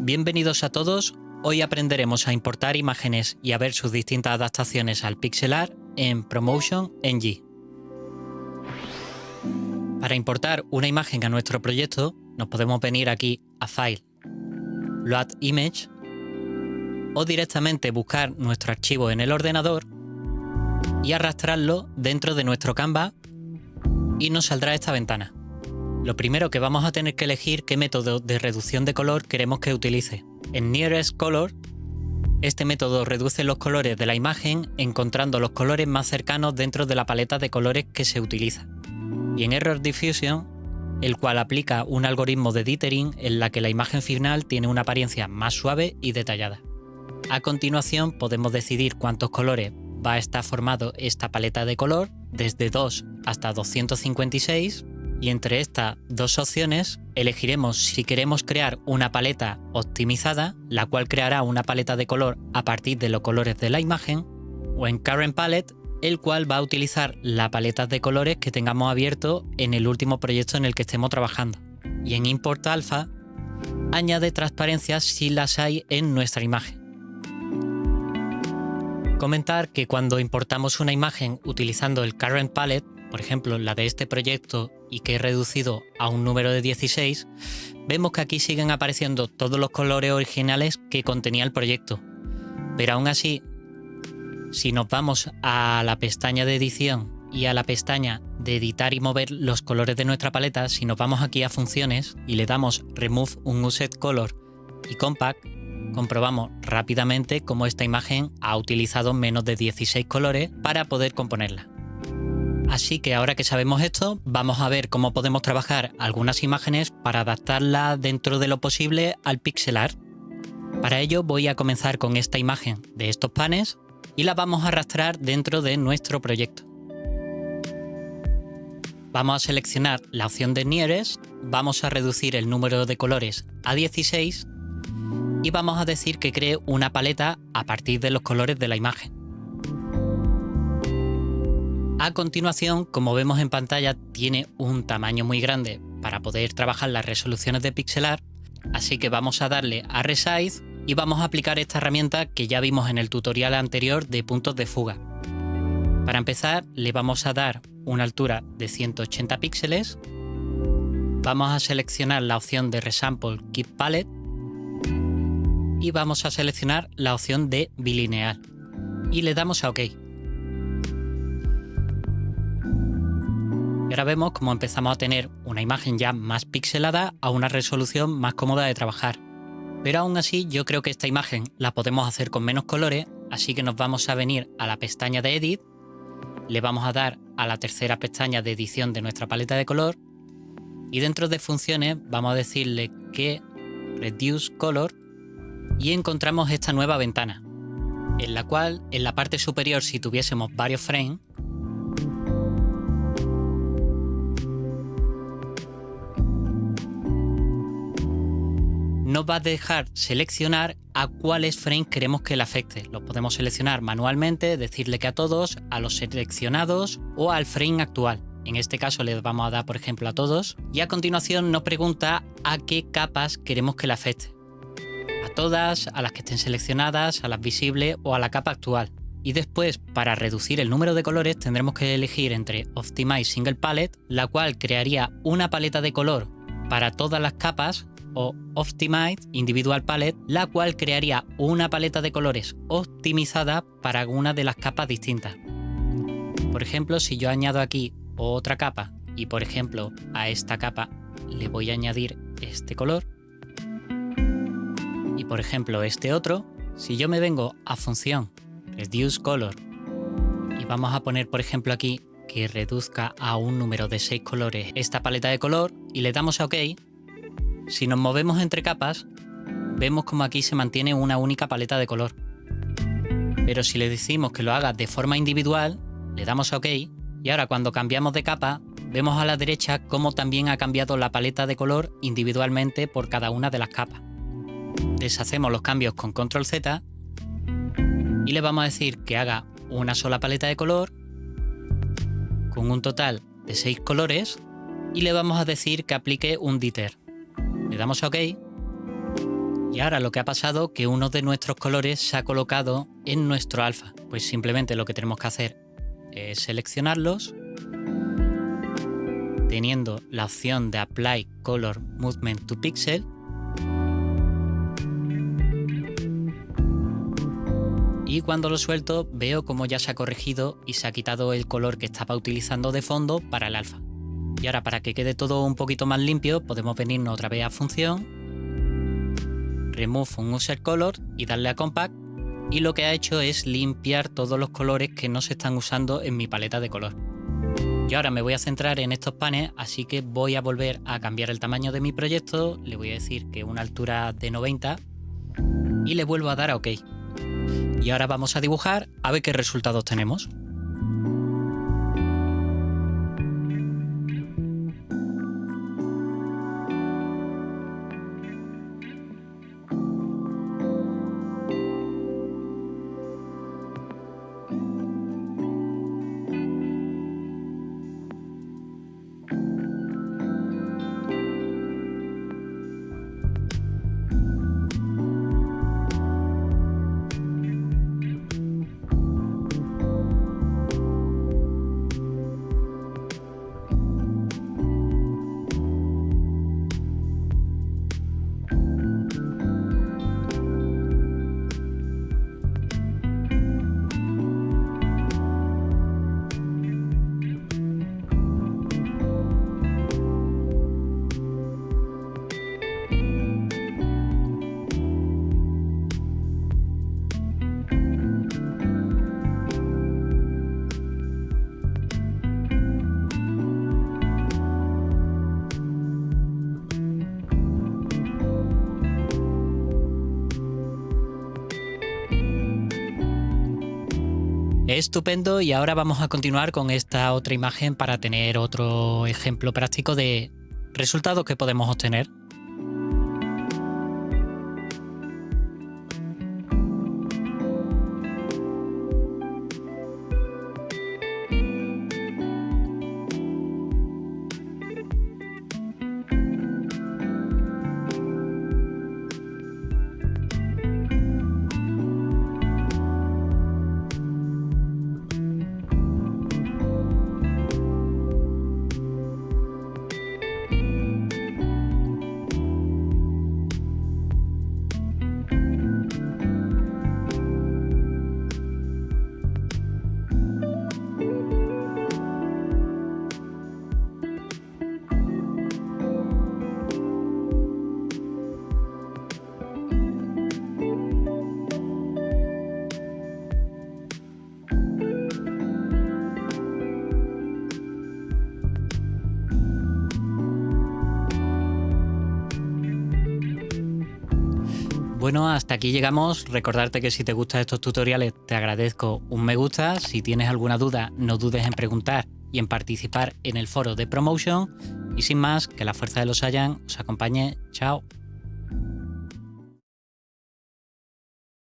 Bienvenidos a todos. Hoy aprenderemos a importar imágenes y a ver sus distintas adaptaciones al pixel art en Promotion NG. Para importar una imagen a nuestro proyecto, nos podemos venir aquí a File, Load Image, o directamente buscar nuestro archivo en el ordenador y arrastrarlo dentro de nuestro Canva y nos saldrá esta ventana. Lo primero que vamos a tener que elegir qué método de reducción de color queremos que utilice. En Nearest Color, este método reduce los colores de la imagen encontrando los colores más cercanos dentro de la paleta de colores que se utiliza. Y en Error Diffusion, el cual aplica un algoritmo de dithering en la que la imagen final tiene una apariencia más suave y detallada. A continuación podemos decidir cuántos colores va a estar formado esta paleta de color, desde 2 hasta 256, y entre estas dos opciones elegiremos si queremos crear una paleta optimizada, la cual creará una paleta de color a partir de los colores de la imagen, o en Current Palette, el cual va a utilizar la paleta de colores que tengamos abierto en el último proyecto en el que estemos trabajando. Y en Import Alpha, añade transparencias si las hay en nuestra imagen. Comentar que cuando importamos una imagen utilizando el Current Palette, por ejemplo la de este proyecto y que he reducido a un número de 16, vemos que aquí siguen apareciendo todos los colores originales que contenía el proyecto. Pero aún así, si nos vamos a la pestaña de edición y a la pestaña de editar y mover los colores de nuestra paleta, si nos vamos aquí a funciones y le damos Remove Unused Color y Compact, comprobamos rápidamente cómo esta imagen ha utilizado menos de 16 colores para poder componerla. Así que ahora que sabemos esto, vamos a ver cómo podemos trabajar algunas imágenes para adaptarlas dentro de lo posible al pixel art. Para ello voy a comenzar con esta imagen de estos panes y la vamos a arrastrar dentro de nuestro proyecto. Vamos a seleccionar la opción de Nearest, vamos a reducir el número de colores a 16 y vamos a decir que cree una paleta a partir de los colores de la imagen. A continuación, como vemos en pantalla, tiene un tamaño muy grande para poder trabajar las resoluciones de pixel art, así que vamos a darle a Resize y vamos a aplicar esta herramienta que ya vimos en el tutorial anterior de puntos de fuga. Para empezar, le vamos a dar una altura de 180 píxeles, vamos a seleccionar la opción de Resample Keep Palette y vamos a seleccionar la opción de bilineal y le damos a OK. Y ahora vemos cómo empezamos a tener una imagen ya más pixelada a una resolución más cómoda de trabajar. Pero aún así yo creo que esta imagen la podemos hacer con menos colores, así que nos vamos a venir a la pestaña de Edit, le vamos a dar a la tercera pestaña de edición de nuestra paleta de color y dentro de funciones vamos a decirle que Reduce Color y encontramos esta nueva ventana, en la cual en la parte superior, si tuviésemos varios frames, nos va a dejar seleccionar a cuáles frames queremos que le afecte. Los podemos seleccionar manualmente, decirle que a todos, a los seleccionados o al frame actual. En este caso le vamos a dar, por ejemplo, a todos. Y a continuación nos pregunta a qué capas queremos que le afecte. A todas, a las que estén seleccionadas, a las visibles o a la capa actual. Y después, para reducir el número de colores, tendremos que elegir entre Optimize Single Palette, la cual crearía una paleta de color para todas las capas, o Optimize Individual Palette, la cual crearía una paleta de colores optimizada para alguna de las capas distintas. Por ejemplo, si yo añado aquí otra capa y por ejemplo a esta capa le voy a añadir este color y por ejemplo este otro, si yo me vengo a función Reduce Color y vamos a poner por ejemplo aquí que reduzca a un número de 6 colores esta paleta de color y le damos a OK, si nos movemos entre capas, vemos como aquí se mantiene una única paleta de color. Pero si le decimos que lo haga de forma individual, le damos a OK y ahora cuando cambiamos de capa, vemos a la derecha cómo también ha cambiado la paleta de color individualmente por cada una de las capas. Deshacemos los cambios con Control Z y le vamos a decir que haga una sola paleta de color con un total de 6 colores y le vamos a decir que aplique un dither. Le damos a OK Y ahora lo que ha pasado que uno de nuestros colores se ha colocado en nuestro alfa. Pues simplemente lo que tenemos que hacer es seleccionarlos, teniendo la opción de Apply Color Movement to Pixel. Y cuando lo suelto veo como ya se ha corregido y se ha quitado el color que estaba utilizando de fondo para el alfa. Y ahora, para que quede todo un poquito más limpio, podemos venirnos otra vez a función, Remove un User Color y darle a Compact, y lo que ha hecho es limpiar todos los colores que no se están usando en mi paleta de color. Y ahora me voy a centrar en estos panes, así que voy a volver a cambiar el tamaño de mi proyecto, le voy a decir que una altura de 90 y le vuelvo a dar a OK. Y ahora vamos a dibujar a ver qué resultados tenemos. Estupendo, y ahora vamos a continuar con esta otra imagen para tener otro ejemplo práctico de resultados que podemos obtener. Bueno, hasta aquí llegamos. Recordarte que si te gustan estos tutoriales te agradezco un me gusta. Si tienes alguna duda, no dudes en preguntar y en participar en el foro de Promotion. Y sin más, que la fuerza de los Saiyan os acompañe. Chao.